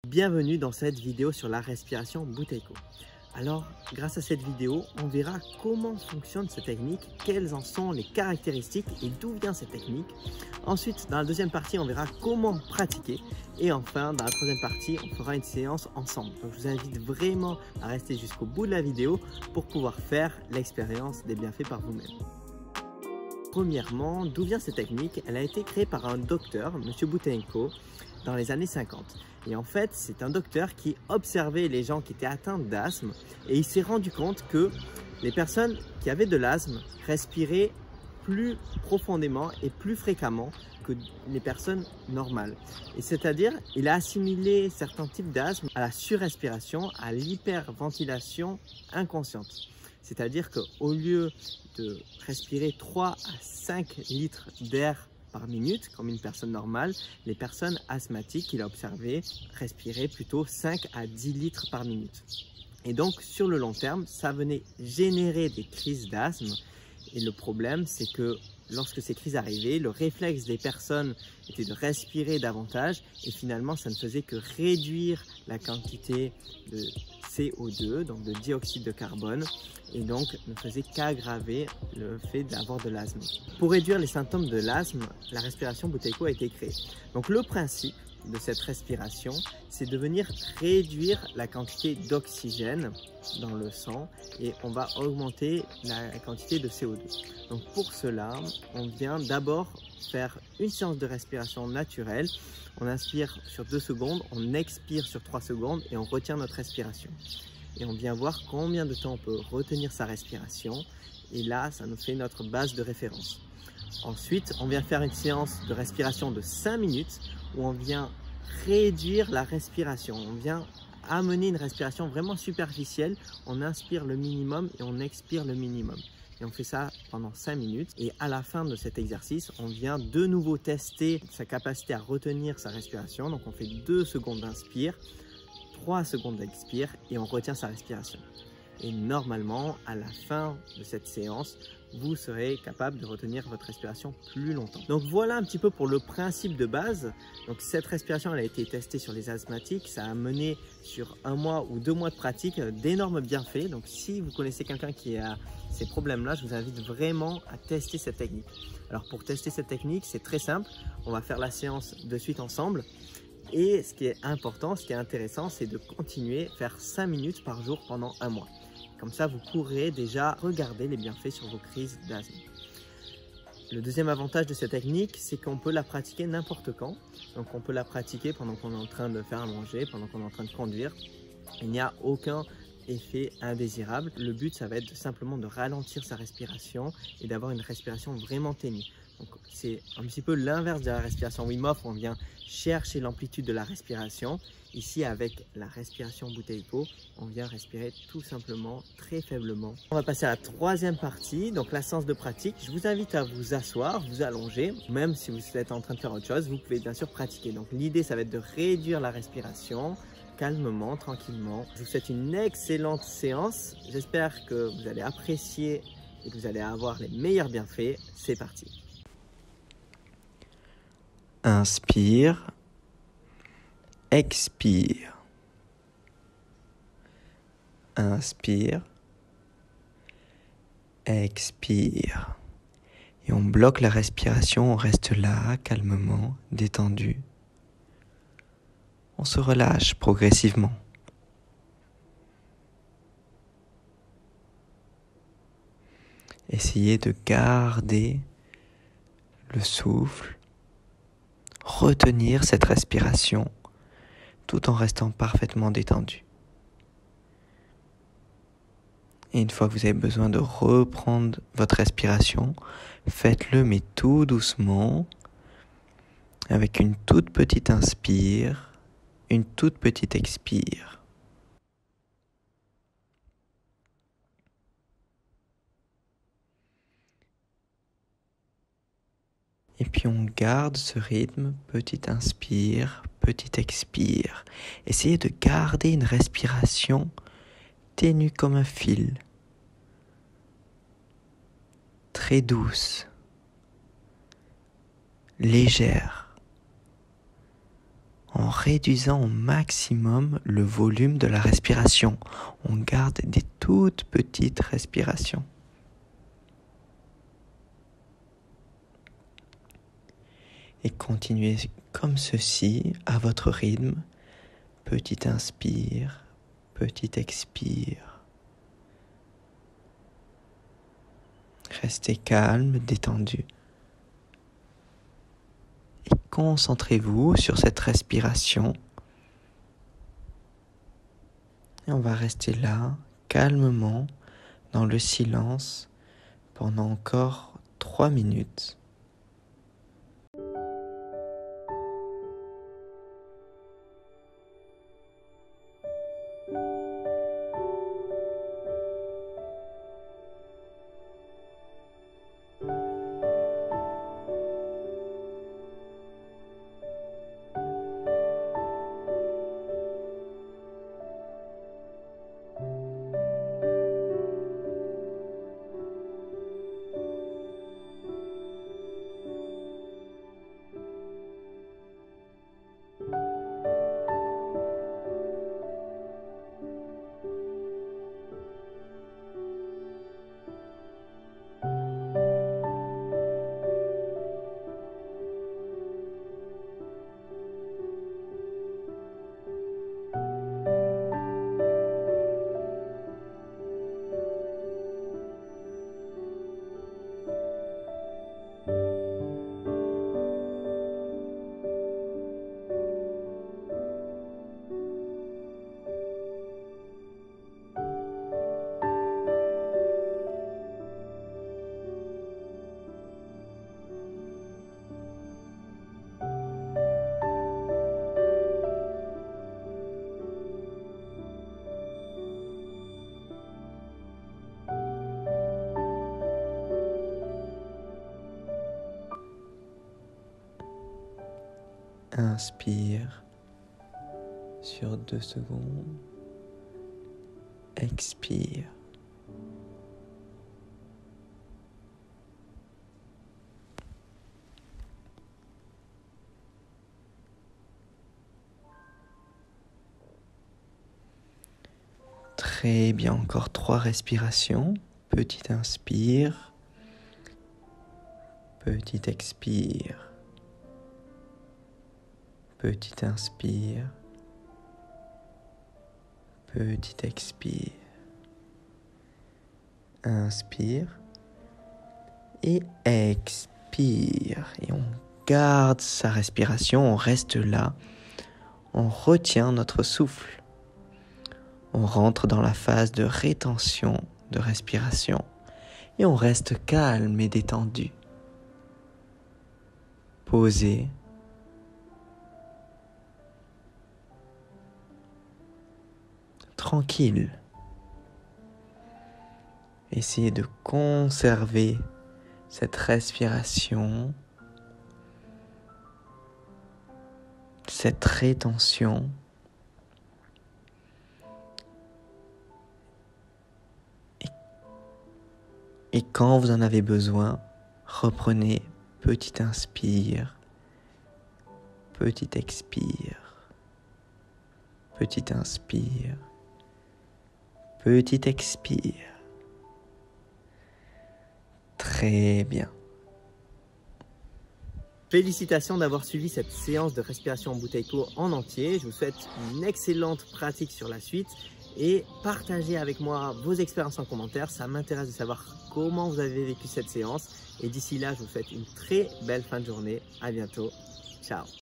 Bienvenue dans cette vidéo sur la respiration Buteyko. Alors, grâce à cette vidéo, on verra comment fonctionne cette technique, quelles en sont les caractéristiques et d'où vient cette technique. Ensuite, dans la deuxième partie, on verra comment pratiquer. Et enfin, dans la troisième partie, on fera une séance ensemble. Donc, je vous invite vraiment à rester jusqu'au bout de la vidéo pour pouvoir faire l'expérience des bienfaits par vous-même. Premièrement, d'où vient cette technique? Elle a été créée par un docteur, M. Buteyko, dans les années 50. Et en fait, c'est un docteur qui observait les gens qui étaient atteints d'asthme et il s'est rendu compte que les personnes qui avaient de l'asthme respiraient plus profondément et plus fréquemment que les personnes normales. Et c'est-à-dire, il a assimilé certains types d'asthme à la surrespiration, à l'hyperventilation inconsciente. C'est-à-dire qu'au lieu de respirer 3 à 5 litres d'air par minute, comme une personne normale, les personnes asthmatiques qu'il a observées respiraient plutôt 5 à 10 litres par minute. Et donc, sur le long terme, ça venait générer des crises d'asthme. Et le problème, c'est que lorsque ces crises arrivaient, le réflexe des personnes était de respirer davantage et finalement, ça ne faisait que réduire la quantité de CO2, donc de dioxyde de carbone, et donc ne faisait qu'aggraver le fait d'avoir de l'asthme. Pour réduire les symptômes de l'asthme, la respiration Buteyko a été créée. Donc le principe de cette respiration, c'est de venir réduire la quantité d'oxygène dans le sang et on va augmenter la quantité de CO2. Donc pour cela, on vient d'abord faire une séance de respiration naturelle. On inspire sur 2 secondes, on expire sur 3 secondes et on retient notre respiration. Et on vient voir combien de temps on peut retenir sa respiration. Et là, ça nous fait notre base de référence. Ensuite, on vient faire une séance de respiration de 5 minutes où on vient réduire la respiration. On vient amener une respiration vraiment superficielle. On inspire le minimum et on expire le minimum. Et on fait ça pendant 5 minutes. Et à la fin de cet exercice, on vient de nouveau tester sa capacité à retenir sa respiration. Donc on fait 2 secondes d'inspire, 3 secondes d'expire et on retient sa respiration. Et normalement, à la fin de cette séance, vous serez capable de retenir votre respiration plus longtemps. Donc voilà un petit peu pour le principe de base. Donc cette respiration, elle a été testée sur les asthmatiques. Ça a mené sur 1 mois ou 2 mois de pratique d'énormes bienfaits. Donc si vous connaissez quelqu'un qui a ces problèmes-là, je vous invite vraiment à tester cette technique. Alors pour tester cette technique, c'est très simple. On va faire la séance de suite ensemble. Et ce qui est important, ce qui est intéressant, c'est de continuer, faire 5 minutes par jour pendant 1 mois. Comme ça, vous pourrez déjà regarder les bienfaits sur vos crises d'asthme. Le deuxième avantage de cette technique, c'est qu'on peut la pratiquer n'importe quand. Donc on peut la pratiquer pendant qu'on est en train de faire à manger, pendant qu'on est en train de conduire. Il n'y a aucun effet indésirable. Le but, ça va être simplement de ralentir sa respiration et d'avoir une respiration vraiment ténue. C'est un petit peu l'inverse de la respiration Wim Hof, on vient chercher l'amplitude de la respiration. Ici, avec la respiration Buteyko, on vient respirer tout simplement, très faiblement. On va passer à la troisième partie, donc la séance de pratique. Je vous invite à vous asseoir, vous allonger. Même si vous êtes en train de faire autre chose, vous pouvez bien sûr pratiquer. Donc l'idée, ça va être de réduire la respiration calmement, tranquillement. Je vous souhaite une excellente séance. J'espère que vous allez apprécier et que vous allez avoir les meilleurs bienfaits. C'est parti. Inspire, expire, inspire, expire. Et on bloque la respiration, on reste là, calmement, détendu. On se relâche progressivement. Essayez de garder le souffle. Retenir cette respiration tout en restant parfaitement détendu. Et une fois que vous avez besoin de reprendre votre respiration, faites-le mais tout doucement, avec une toute petite inspire, une toute petite expire. Et puis on garde ce rythme, petit inspire, petit expire. Essayez de garder une respiration ténue comme un fil, très douce, légère. en réduisant au maximum le volume de la respiration. On garde des toutes petites respirations. Et continuez comme ceci, à votre rythme. Petit inspire, petit expire. Restez calme, détendu. Et concentrez-vous sur cette respiration. Et on va rester là, calmement, dans le silence, pendant encore 3 minutes. Inspire sur 2 secondes. Expire. Très bien, encore 3 respirations. Petit inspire. Petit expire. Petit inspire, petit expire, inspire et expire. Et on garde sa respiration, on reste là, on retient notre souffle. On rentre dans la phase de rétention de respiration et on reste calme et détendu, posé. Tranquille. Essayez de conserver cette respiration, cette rétention. Et quand vous en avez besoin, reprenez petit inspire, petit expire, petit inspire. Petit expire. Très bien. Félicitations d'avoir suivi cette séance de respiration Buteyko en entier. Je vous souhaite une excellente pratique sur la suite et partagez avec moi vos expériences en commentaire. Ça m'intéresse de savoir comment vous avez vécu cette séance. Et d'ici là, je vous souhaite une très belle fin de journée. À bientôt. Ciao.